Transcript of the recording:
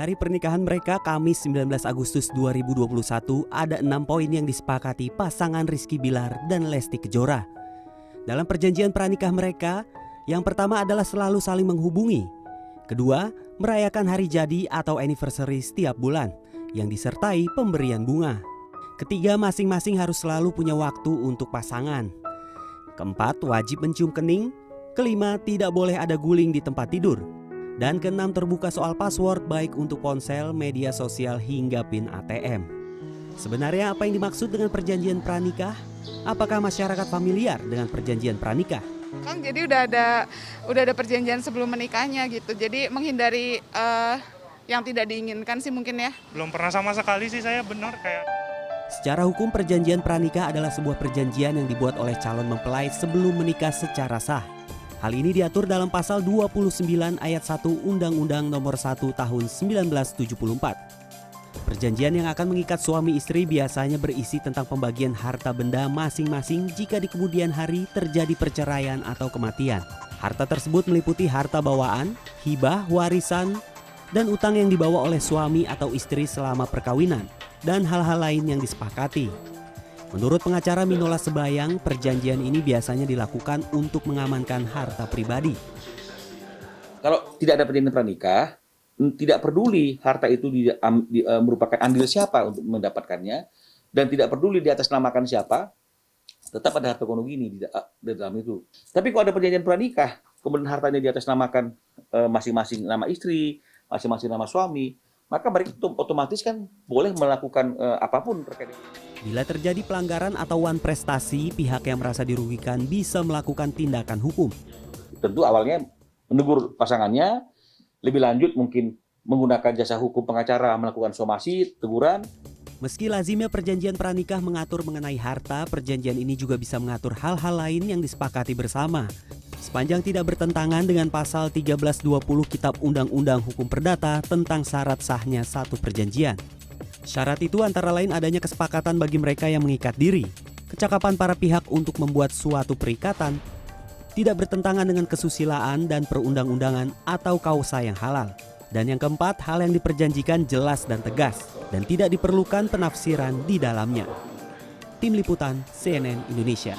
hari pernikahan mereka Kamis 19 Agustus 2021 ada 6 poin yang disepakati pasangan Rizky Bilar dan Lesti Kejora. Dalam perjanjian pranikah mereka, yang pertama adalah selalu saling menghubungi. Kedua, merayakan hari jadi atau anniversary setiap bulan yang disertai pemberian bunga. Ketiga, masing-masing harus selalu punya waktu untuk pasangan. Keempat, wajib mencium kening. Kelima, tidak boleh ada guling di tempat tidur. Dan keenam, terbuka soal password baik untuk ponsel, media sosial hingga PIN ATM. Sebenarnya apa yang dimaksud dengan perjanjian pranikah? Apakah masyarakat familiar dengan perjanjian pranikah? Kan jadi udah ada perjanjian sebelum menikahnya gitu. Jadi menghindari yang tidak diinginkan sih mungkin ya. Belum pernah sama sekali sih saya, benar kayak. Secara hukum perjanjian pranikah adalah sebuah perjanjian yang dibuat oleh calon mempelai sebelum menikah secara sah. Hal ini diatur dalam pasal 29 ayat 1 Undang-Undang Nomor 1 Tahun 1974. Perjanjian yang akan mengikat suami istri biasanya berisi tentang pembagian harta benda masing-masing jika di kemudian hari terjadi perceraian atau kematian. Harta tersebut meliputi harta bawaan, hibah, warisan, dan utang yang dibawa oleh suami atau istri selama perkawinan, dan hal-hal lain yang disepakati. Menurut pengacara Minola Sebayang, perjanjian ini biasanya dilakukan untuk mengamankan harta pribadi. Kalau tidak ada perjanjian pranikah, tidak peduli harta itu merupakan andil siapa untuk mendapatkannya, dan tidak peduli di atas namakan siapa, tetap ada harta gono gini di dalam itu. Tapi kalau ada perjanjian pranikah, kemudian hartanya di atas namakan masing-masing nama istri, masing-masing nama suami, maka mereka otomatis kan boleh melakukan apapun terkait dengan. Bila terjadi pelanggaran atau wan prestasi, pihak yang merasa dirugikan bisa melakukan tindakan hukum. Tentu awalnya menegur pasangannya, lebih lanjut mungkin menggunakan jasa hukum pengacara melakukan somasi, teguran. Meski lazimnya perjanjian pranikah mengatur mengenai harta, perjanjian ini juga bisa mengatur hal-hal lain yang disepakati bersama. Sepanjang tidak bertentangan dengan pasal 1320 Kitab Undang-Undang Hukum Perdata tentang syarat sahnya satu perjanjian. Syarat itu antara lain adanya kesepakatan bagi mereka yang mengikat diri, kecakapan para pihak untuk membuat suatu perikatan, tidak bertentangan dengan kesusilaan dan perundang-undangan atau kausa yang halal. Dan yang keempat, hal yang diperjanjikan jelas dan tegas, dan tidak diperlukan penafsiran di dalamnya. Tim Liputan CNN Indonesia.